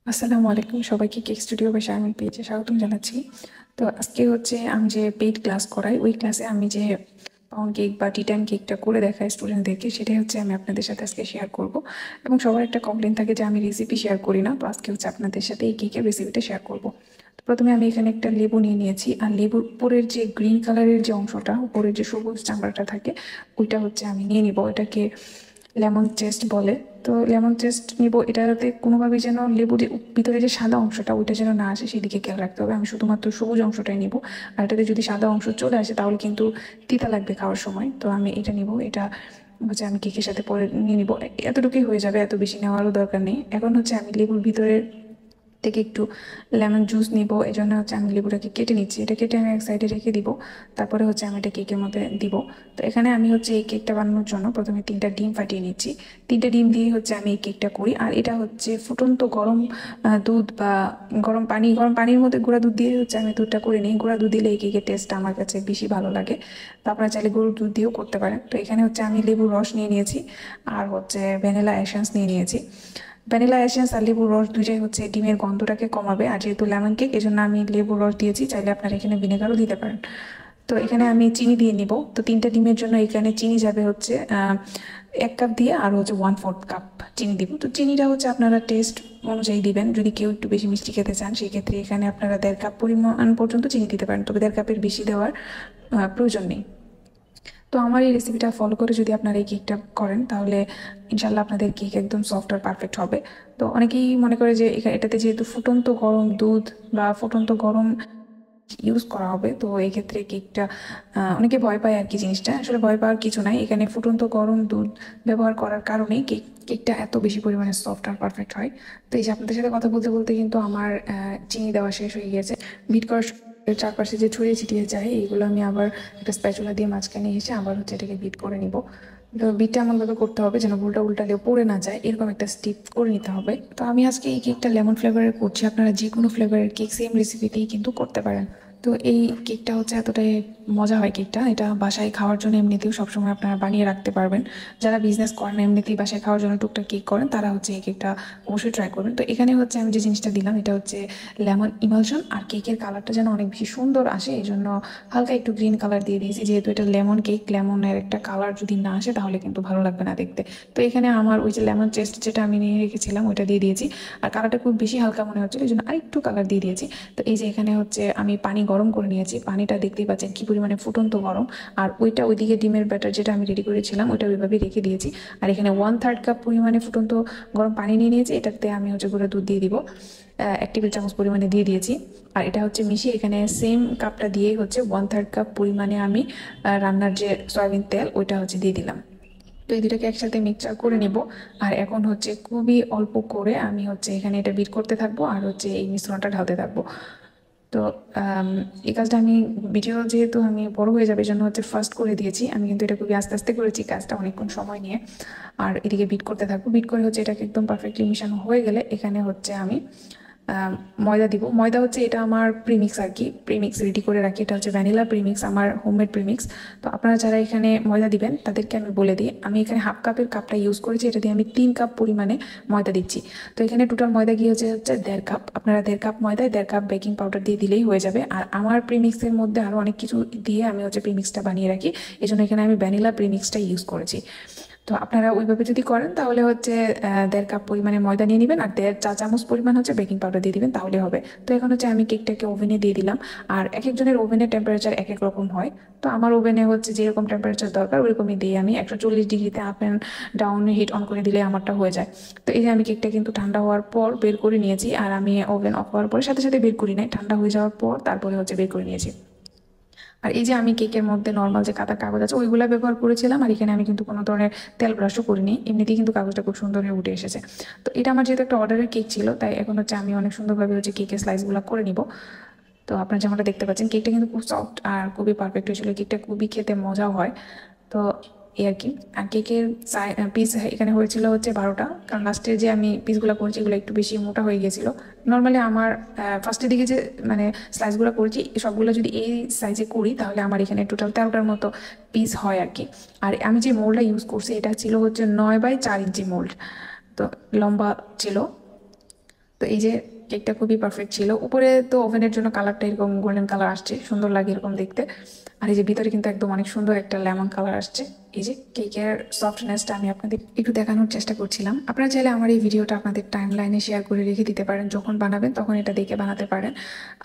আসসালামু আলাইকুম, সবাইকে কেক স্টুডিও বা শারমিন পেজে স্বাগতম জানাচ্ছি। তো আজকে হচ্ছে আমি যে পেইড ক্লাস করাই, ওই ক্লাসে আমি যে পাউন্ড কেক বা টি টাইম কেকটা করে দেখাই স্টুডেন্টদেরকে, সেটাই হচ্ছে আমি আপনাদের সাথে আজকে শেয়ার করব। এবং সবার একটা কমপ্লেন থাকে যে আমি রেসিপি শেয়ার করি না, তো আজকে হচ্ছে আপনাদের সাথে এই কেকের রেসিপিটা শেয়ার করব। তো প্রথমে আমি এখানে একটা লেবু নিয়ে নিয়েছি, আর লেবুর উপরের যে গ্রিন কালারের যে অংশটা, উপরের যে সবুজ চামড়াটা থাকে, ওইটা হচ্ছে আমি নিয়ে নিব। এটাকে লেমন চেস্ট বলে। তো লেমন চেস্ট নিব, এটাতে কোনোভাবে যেন লেবুর যে ভিতরে যে সাদা অংশটা, ওইটা যেন না আসে, সেদিকে খেয়াল রাখতে হবে। আমি শুধুমাত্র সবুজ অংশটাই নিব, আর এটাতে যদি সাদা অংশ চলে আসে তাহলে কিন্তু তিতা লাগবে খাওয়ার সময়। তো আমি এটা নিব, এটা হচ্ছে আমি কেকের সাথে পরে নিয়ে নিব। এতটুকুই হয়ে যাবে, এত বেশি নেওয়ারও দরকার নেই। এখন হচ্ছে আমি লেবুর ভিতরে থেকে একটু লেমন জুস নিব, এই জন্য হচ্ছে আমি লেবুটাকে কেটে নিচ্ছি। এটা কেটে আমি এক সাইডে রেখে দিব, তারপরে হচ্ছে আমি এটা কেকের মধ্যে দিব। তো এখানে আমি হচ্ছে এই কেকটা বানানোর জন্য প্রথমে 3টা ডিম ফাটিয়ে নিচ্ছি। 3টা ডিম দিয়ে হচ্ছে আমি এই কেকটা করি। আর এটা হচ্ছে ফুটন্ত গরম দুধ বা গরম পানির মধ্যে গুঁড়া দুধ দিয়ে হচ্ছে আমি দুধটা করে নিই। গুঁড়া দুধ দিলে এই কেকের টেস্টটা আমার কাছে বেশি ভালো লাগে। তো আপনারা চাইলে গরুর দুধ দিয়েও করতে পারেন। তো এখানে হচ্ছে আমি লেবুর রস নিয়ে নিয়েছি, আর হচ্ছে ভ্যানিলা এসেন্স নিয়ে নিয়েছি। ভ্যানিলা এসেন্স আর লেবুর রস দুইটাই হচ্ছে ডিমের গন্ধটাকে কমাবে। আর যেহেতু লেমন কেক, এজন্য আমি লেবুর রস দিয়েছি, চাইলে আপনারা এখানে ভিনেগারও দিতে পারেন। তো এখানে আমি চিনি দিয়ে নিব। তো 3টা ডিমের জন্য এখানে চিনি যাবে হচ্ছে 1 কাপ দিয়ে, আর হচ্ছে 1/4 কাপ চিনি দিব। তো চিনিটা হচ্ছে আপনারা টেস্ট অনুযায়ী দিবেন। যদি কেউ একটু বেশি মিষ্টি খেতে চান, সেই ক্ষেত্রে এখানে আপনারা 1.5 কাপ পরিমাণ পর্যন্ত চিনি দিতে পারেন, তবে 1.5 কাপের বেশি দেওয়ার প্রয়োজন নেই। তো আমার এই রেসিপিটা ফলো করে যদি আপনারা এই কেকটা করেন, তাহলে ইনশাল্লাহ আপনাদের কেক একদম সফট আর পারফেক্ট হবে। তো অনেকেই মনে করে যে এটাতে যেহেতু ফুটন্ত গরম দুধ বা ফুটন্ত গরম ইউজ করা হবে, তো এই ক্ষেত্রে কেকটা অনেকে ভয় পায় আর কি। জিনিসটা আসলে ভয় পাওয়ার কিছু নাই। এখানে ফুটন্ত গরম দুধ ব্যবহার করার কারণেই কেকটা এত বেশি পরিমাণে সফট আর পারফেক্ট হয়। তো এই যে আপনাদের সাথে কথা বলতে বলতে কিন্তু আমার চিনি দেওয়া শেষ হয়ে গিয়েছে। বিট করার চারপাশে যে ছড়িয়ে ছিটিয়ে যায়, এইগুলো আমি আবার একটা স্প্যাচুলা দিয়ে মাঝখানে এসে আবার হচ্ছে এটাকে বিট করে নিব। তো বিটটা এমনভাবে করতে হবে যেন উল্টা উল্টালেও পড়ে না যায়, এরকম একটা স্টিপ করে নিতে হবে। তো আমি আজকে এই কেকটা লেমন ফ্লেভারের করছি, আপনারা যে কোনো ফ্লেভারের কেক সেম রেসিপিতেই কিন্তু করতে পারেন। তো এই কেকটা হচ্ছে এতটাই মজা হয় কেকটা, এটা বাসায় খাওয়ার জন্য এমনিতেও সবসময় আপনারা বানিয়ে রাখতে পারবেন। যারা বিজনেস করেন, এমনিতেই বাসায় খাওয়ার জন্য টুকটাক কেক করেন, তারা হচ্ছে এই কেকটা অবশ্যই ট্রাই করবেন। তো এখানে হচ্ছে আমি যে জিনিসটা দিলাম, এটা হচ্ছে লেমন ইমালশন। আর কেকের কালারটা যেন অনেক বেশি সুন্দর আসে, এই জন্য হালকা একটু গ্রিন কালার দিয়ে দিয়েছি। যেহেতু এটা লেমন কেক, লেমনের একটা কালার যদি না আসে তাহলে কিন্তু ভালো লাগবে না দেখতে। তো এখানে আমার ওই যে লেমন চেস্ট যেটা আমি নিয়ে রেখেছিলাম, ওইটা দিয়ে দিয়েছি। আর কালারটা খুব বেশি হালকা মনে হচ্ছিল, এই জন্য আরেকটু কালার দিয়ে দিয়েছি। তো এই যে এখানে হচ্ছে আমি পানি গরম করে নিয়েছি, পানিটা দেখতেই পাচ্ছেন কি পরিমাণে ফুটন্ত গরম। আর ওইটা ওইদিকে ডিমের ব্যাটার যেটা আমি রেডি করেছিলাম, ওইটা ওইভাবে রেখে দিয়েছি। আর এখানে 1/3 কাপ পরিমাণে ফুটন্ত গরম পানি নিয়ে নিয়েছি, এটাতে আমি হচ্ছে গুঁড়া দুধ দিয়ে দিব। 1 টেবিল চামচ পরিমাণে দিয়ে দিয়েছি। আর এটা হচ্ছে মিশিয়ে এখানে সেম কাপটা দিয়ে হচ্ছে 1/3 কাপ পরিমাণে আমি রান্নার যে সয়াবিন তেল, ওইটা হচ্ছে দিয়ে দিলাম। তো এই দুটাকে একসাথে মিক্সচার করে নিব। আর এখন হচ্ছে খুবই অল্প করে আমি হচ্ছে এখানে এটা বিট করতে থাকবো, আর হচ্ছে এই মিশ্রণটা ঢালতে থাকবো। তো এই কাজটা আমি ভিডিও যেহেতু আমি বড় হয়ে যাবে, এই জন্য হচ্ছে ফার্স্ট করে দিয়েছি। আমি কিন্তু এটা খুবই আস্তে আস্তে করেছি কাজটা, অনেকক্ষণ সময় নিয়ে। আর এদিকে বিট করতে থাকবো, বিট করে হচ্ছে এটাকে একদম পারফেক্টলি মিশানো হয়ে গেলে এখানে হচ্ছে আমি ময়দা দিব। ময়দা হচ্ছে এটা আমার প্রিমিক্স আর কি, প্রিমিক্স রেডি করে রাখি। এটা হচ্ছে ভ্যানিলা প্রিমিক্স, আমার হোমমেড প্রিমিক্স। তো আপনারা যারা এখানে ময়দা দিবেন তাদেরকে আমি বলে দিই, আমি এখানে হাফ কাপের কাপটা ইউজ করেছি, এটা দিয়ে আমি 3 কাপ পরিমাণে ময়দা দিচ্ছি। তো এখানে টোটাল ময়দা গিয়ে হচ্ছে 1.5 কাপ। আপনারা 1.5 কাপ ময়দায় 1.5 কাপ বেকিং পাউডার দিয়ে দিলেই হয়ে যাবে। আর আমার প্রিমিক্সের মধ্যে আরও অনেক কিছু দিয়ে আমি হচ্ছে প্রিমিক্সটা বানিয়ে রাখি, এই জন্য এখানে আমি ভ্যানিলা প্রিমিক্সটা ইউজ করেছি। তো আপনারা ওইভাবে যদি করেন তাহলে হচ্ছে 1.5 কাপ পরিমাণে ময়দা নিয়ে নেবেন, আর 1.5 চা চামচ পরিমাণ হচ্ছে বেকিং পাউডার দিয়ে দিবেন, তাহলে হবে। তো এখন হচ্ছে আমি কেকটাকে ওভেনে দিয়ে দিলাম। আর এক একজনের ওভেনের টেম্পারেচার এক এক রকম হয়। তো আমার ওভেনে হচ্ছে যেরকম টেম্পারেচার দরকার ওইরকমই দিয়ে আমি 140 ডিগ্রিতে up and down hit on করে দিলে আমারটা হয়ে যায়। তো এই যে আমি কেকটা কিন্তু ঠান্ডা হওয়ার পর বের করে নিয়েছি, আর আমি ওভেন অফ হওয়ার পরে সাথে সাথে বের করি নাই, ঠান্ডা হয়ে যাওয়ার পর তারপরে হচ্ছে বের করে নিয়েছি। আর এই যে আমি কেকের মধ্যে নর্মাল যে কাঁথা কাগজ আছে ওইগুলা ব্যবহার করেছিলাম, আর এখানে আমি কিন্তু কোনো ধরনের তেল ব্রাশও করিনি, এমনিতেই কিন্তু কাগজটা খুব সুন্দর হয়ে উঠে এসেছে। তো এটা আমার যেহেতু একটা অর্ডারের কেক ছিল, তাই এখন হচ্ছে আমি অনেক সুন্দরভাবে হচ্ছে কেকের স্লাইসগুলো করে নিব। তো আপনারা যেমনটা দেখতে পাচ্ছেন, কেকটা কিন্তু খুব সফট আর খুবই পারফেক্ট হয়েছিল। কেকটা খুবই খেতে মজাও হয়। তো এই আর কি। আর কেকের পিস এখানে হয়েছিল হচ্ছে 12টা, কারণ লাস্টে যে আমি পিসগুলো করেছি এগুলো একটু বেশি মোটা হয়ে গেছিলো। নর্মালি আমার ফার্স্টের দিকে যে মানে স্লাইসগুলো করেছি সবগুলো যদি এই সাইজে করি, তাহলে আমার এখানে টোটাল 13টার মতো পিস হয় আর কি। আর আমি যে মোল্ডটা ইউজ করছি এটা ছিল হচ্ছে 9 বাই 4 ইঞ্চি মোল্ড। তো লম্বা ছিল। তো এই যে কেকটা খুবই পারফেক্ট ছিল। উপরে তো ওভেনের জন্য কালারটা এরকম গোল্ডেন কালার আসছে, সুন্দর লাগে এরকম দেখতে। আর এই যে ভিতরে কিন্তু একদম অনেক সুন্দর একটা লেমন কালার আসছে। এই যে কেকের সফটনেসটা আমি আপনাদের একটু দেখানোর চেষ্টা করছিলাম। আপনারা চাইলে আমার এই ভিডিওটা আপনাদের টাইম লাইনে শেয়ার করে রেখে দিতে পারেন, যখন বানাবেন তখন এটা দেখে বানাতে পারেন।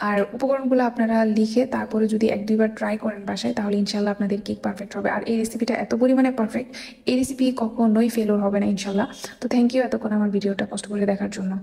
আর উপকরণগুলো আপনারা লিখে তারপরে যদি 1-2 বার ট্রাই করেন বাসায়, তাহলে ইনশাল্লাহ আপনাদের কেক পারফেক্ট হবে। আর এই রেসিপিটা এত পরিমাণে পারফেক্ট, এই রেসিপি কখনোই ফেলোর হবে না ইনশাল্লাহ। তো থ্যাংক ইউ এতক্ষণ আমার ভিডিওটা কষ্ট করে দেখার জন্য।